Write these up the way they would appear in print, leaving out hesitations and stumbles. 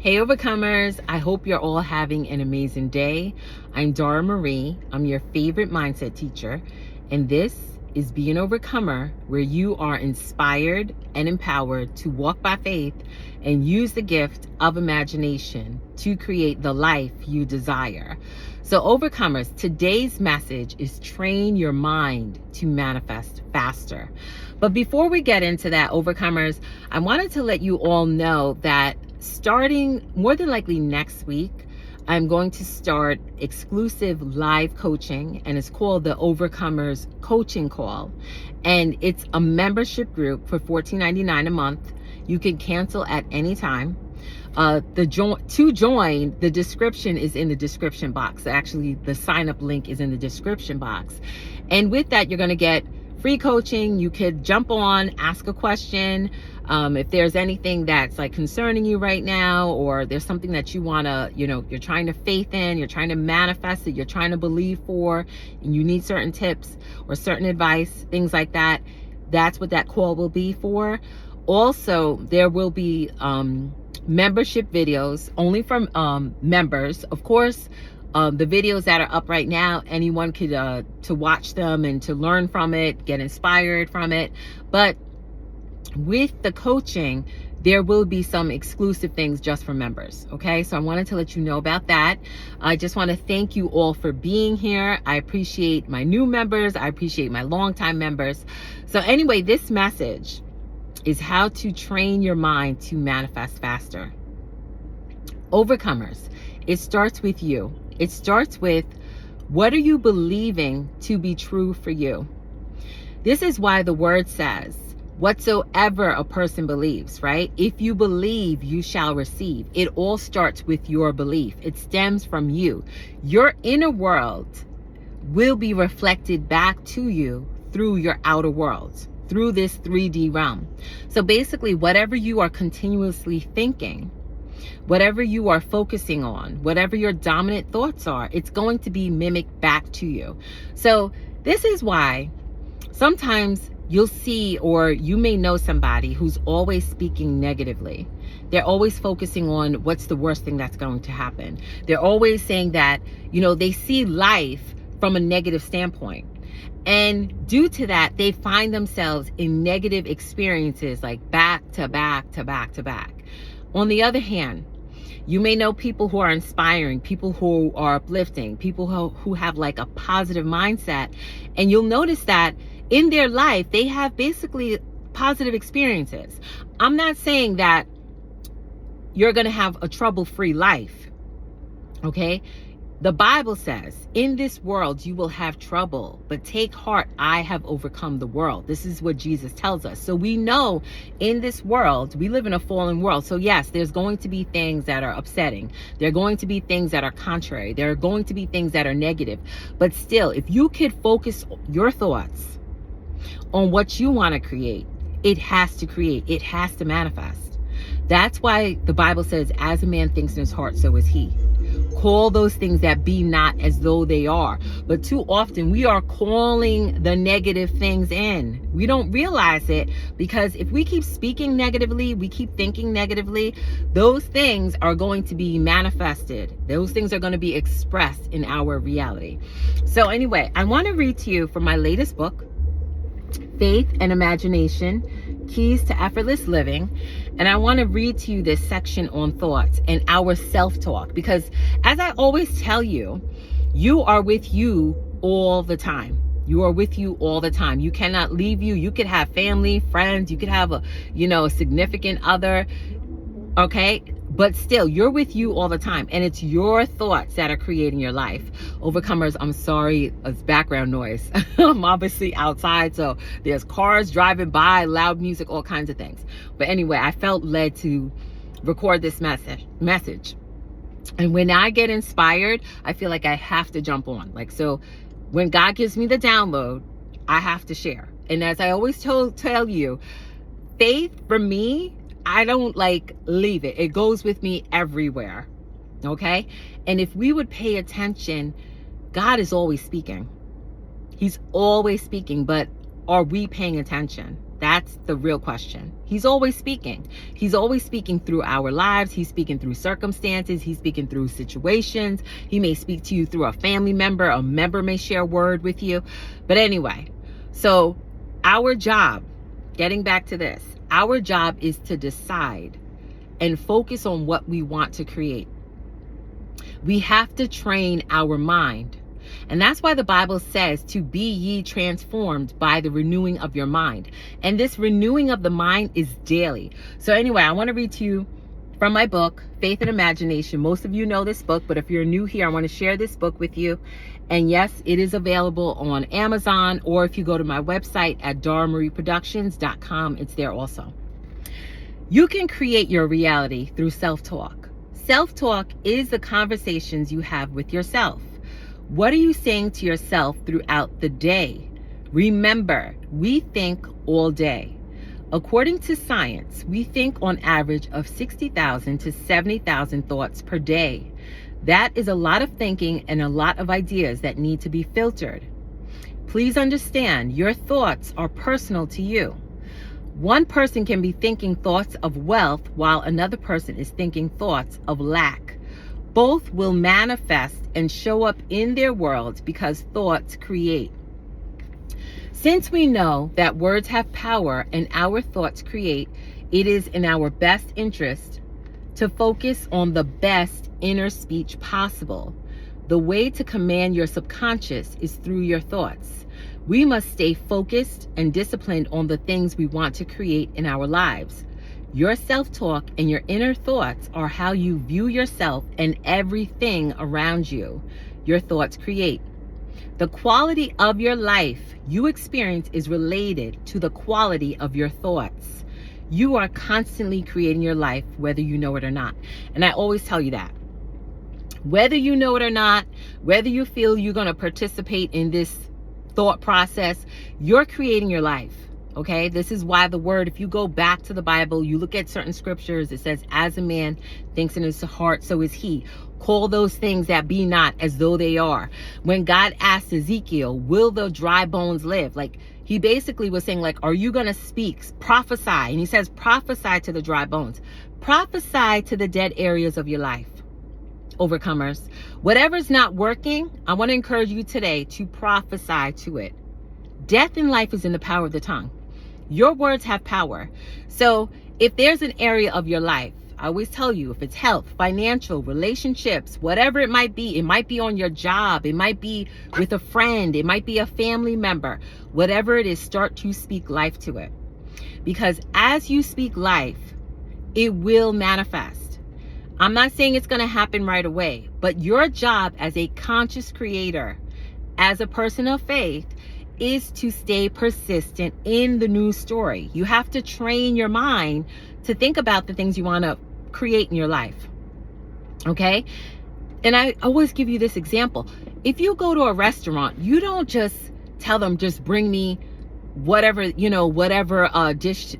Hey Overcomers, I hope you're all having an amazing day. I'm Dara Marie. I'm your favorite mindset teacher, and this is Be an Overcomer, where you are inspired and empowered to walk by faith and use the gift of imagination to create the life you desire. So Overcomers, today's message is train your mind to manifest faster. But before we get into that, Overcomers, I wanted to let you all know that starting more than likely next week, I'm going to start exclusive live coaching, and it's called the Overcomers Coaching Call. And it's a membership group for $14.99 a month. You can cancel at any time. To join, the description is in the description box. Actually, the sign up link is in the description box. And with that, you're going to get free coaching. You could jump on, ask a question. If there's anything that's like concerning you right now, or there's something that you want to, you're trying to faith in, you're trying to manifest it, you're trying to believe for, and you need certain tips or certain advice, things like that, that's what that call will be for. Also, there will be membership videos only from members. Of course, the videos that are up right now, anyone could to watch them and to learn from it, get inspired from it. But with the coaching, there will be some exclusive things just for members. Okay, so I wanted to let you know about that. I just want to thank you all for being here. I appreciate my new members. I appreciate my longtime members. So anyway, this message is how to train your mind to manifest faster. Overcomers, it starts with you. It starts with, what are you believing to be true for you? This is why the word says, whatsoever a person believes, right? If you believe, you shall receive. It all starts with your belief. It stems from you. Your inner world will be reflected back to you through your outer world, through this 3D realm. So basically, whatever you are continuously thinking, whatever you are focusing on, whatever your dominant thoughts are, it's going to be mimicked back to you. So this is why sometimes you'll see, or you may know somebody who's always speaking negatively. They're always focusing on what's the worst thing that's going to happen. They're always saying that, they see life from a negative standpoint. And due to that, they find themselves in negative experiences, like back to back to back to back. On the other hand, you may know people who are inspiring, people who are uplifting, people who have like a positive mindset. And you'll notice that in their life, they have basically positive experiences. I'm not saying that you're going to have a trouble-free life, okay? The Bible says, in this world, you will have trouble, but take heart, I have overcome the world. This is what Jesus tells us. So we know in this world, we live in a fallen world. So yes, there's going to be things that are upsetting. There are going to be things that are contrary. There are going to be things that are negative. But still, if you could focus your thoughts on what you want to create, it has to create, it has to manifest. That's why the Bible says, as a man thinks in his heart, so is he. Call those things that be not as though they are. But too often we are calling the negative things in. We don't realize it, because if we keep speaking negatively, we keep thinking negatively, those things are going to be manifested. Those things are going to be expressed in our reality. So anyway, I want to read to you from my latest book, Faith and Imagination, Keys to Effortless Living. And I want to read to you this section on thoughts and our self-talk, because as I always tell you, you are with you all the time. You are with you all the time. You cannot leave you. You could have family, friends, you could have a significant other, okay? But still, you're with you all the time. And it's your thoughts that are creating your life. Overcomers, I'm sorry, it's background noise. I'm obviously outside, so there's cars driving by, loud music, all kinds of things. But anyway, I felt led to record this message. And when I get inspired, I feel like I have to jump on. So when God gives me the download, I have to share. And as I always tell you, faith for me, I don't leave it. It goes with me everywhere. Okay? And if we would pay attention, God is always speaking. He's always speaking, but are we paying attention? That's the real question. He's always speaking. He's always speaking through our lives. He's speaking through circumstances. He's speaking through situations. He may speak to you through a family member. A member may share a word with you. But anyway, so our job, getting back to this, our job is to decide and focus on what we want to create. We have to train our mind. And that's why the Bible says to be ye transformed by the renewing of your mind. And this renewing of the mind is daily. So anyway, I want to read to you from my book, Faith and Imagination. Most of you know this book, but if you're new here, I want to share this book with you. And yes, it is available on Amazon, or if you go to my website at darmarieproductions.com, it's there also. You can create your reality through self-talk. Self-talk is the conversations you have with yourself. What are you saying to yourself throughout the day? Remember, we think all day. According to science, we think on average of 60,000 to 70,000 thoughts per day. That is a lot of thinking and a lot of ideas that need to be filtered. Please understand, your thoughts are personal to you. One person can be thinking thoughts of wealth while another person is thinking thoughts of lack. Both will manifest and show up in their worlds because thoughts create. Since we know that words have power and our thoughts create, it is in our best interest to focus on the best inner speech possible. The way to command your subconscious is through your thoughts. We must stay focused and disciplined on the things we want to create in our lives. Your self-talk and your inner thoughts are how you view yourself and everything around you. Your thoughts create. The quality of your life you experience is related to the quality of your thoughts. You are constantly creating your life, whether you know it or not. And I always tell you that. Whether you know it or not, whether you feel you're going to participate in this thought process, you're creating your life. Okay, this is why the word, if you go back to the Bible, you look at certain scriptures, it says, as a man thinks in his heart, so is he. Call those things that be not as though they are. When God asked Ezekiel, will the dry bones live? Like, he basically was saying, like, are you going to speak, prophesy? And he says, prophesy to the dry bones. Prophesy to the dead areas of your life. Overcomers. Whatever's not working, I want to encourage you today to prophesy to it. Death and life is in the power of the tongue. Your words have power. So if there's an area of your life, I always tell you, if it's health, financial, relationships, whatever it might be on your job, it might be with a friend, it might be a family member, whatever it is, start to speak life to it. Because as you speak life, it will manifest. I'm not saying it's going to happen right away, but your job as a conscious creator, as a person of faith, is to stay persistent in the new story. You have to train your mind to think about the things you want to create in your life. Okay? And I always give you this example. If you go to a restaurant, you don't just tell them, just bring me whatever dish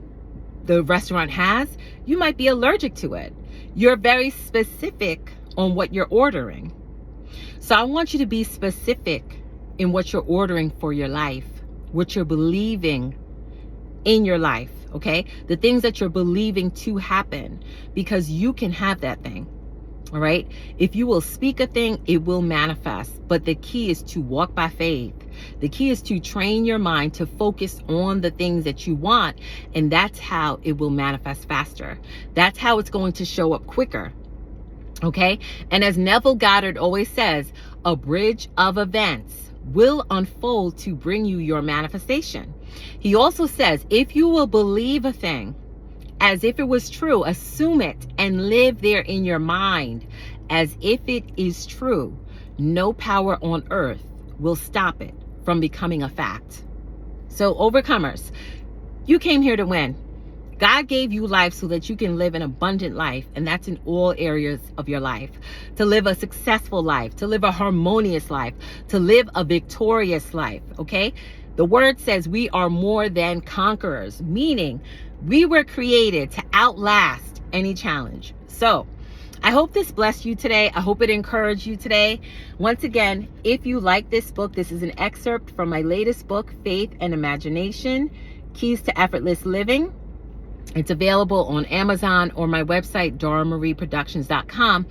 the restaurant has. You might be allergic to it. You're very specific on what you're ordering. So I want you to be specific in what you're ordering for your life, what you're believing in your life, okay? The things that you're believing to happen, because you can have that thing, all right? If you will speak a thing, it will manifest. But the key is to walk by faith. The key is to train your mind to focus on the things that you want, and that's how it will manifest faster. That's how it's going to show up quicker, okay? And as Neville Goddard always says, a bridge of events will unfold to bring you your manifestation. He also says, if you will believe a thing as if it was true, assume it and live there in your mind as if it is true, no power on earth will stop it from becoming a fact. So overcomers, you came here to win. God gave you life so that you can live an abundant life, and that's in all areas of your life. To live a successful life, to live a harmonious life, to live a victorious life, okay? The word says we are more than conquerors, meaning we were created to outlast any challenge. So I hope this blessed you today. I hope it encouraged you today. Once again, if you like this book, this is an excerpt from my latest book, Faith and Imagination. Keys to Effortless Living. It's available on Amazon or my website, DoraMarieProductions.com.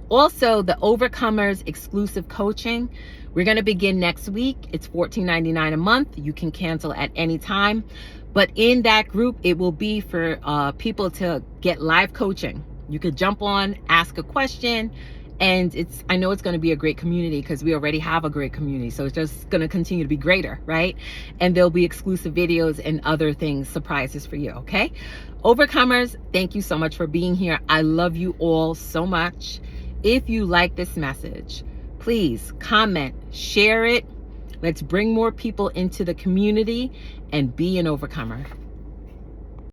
Also, the Overcomers exclusive coaching. We're going to begin next week. It's $14.99 a month. You can cancel at any time. But in that group, it will be for people to get live coaching. You could jump on, ask a question, and I know it's going to be a great community because we already have a great community. So it's just going to continue to be greater, right? And there'll be exclusive videos and other things, surprises for you, okay? Overcomers, thank you so much for being here. I love you all so much. If you like this message, please comment, share it. Let's bring more people into the community and be an overcomer.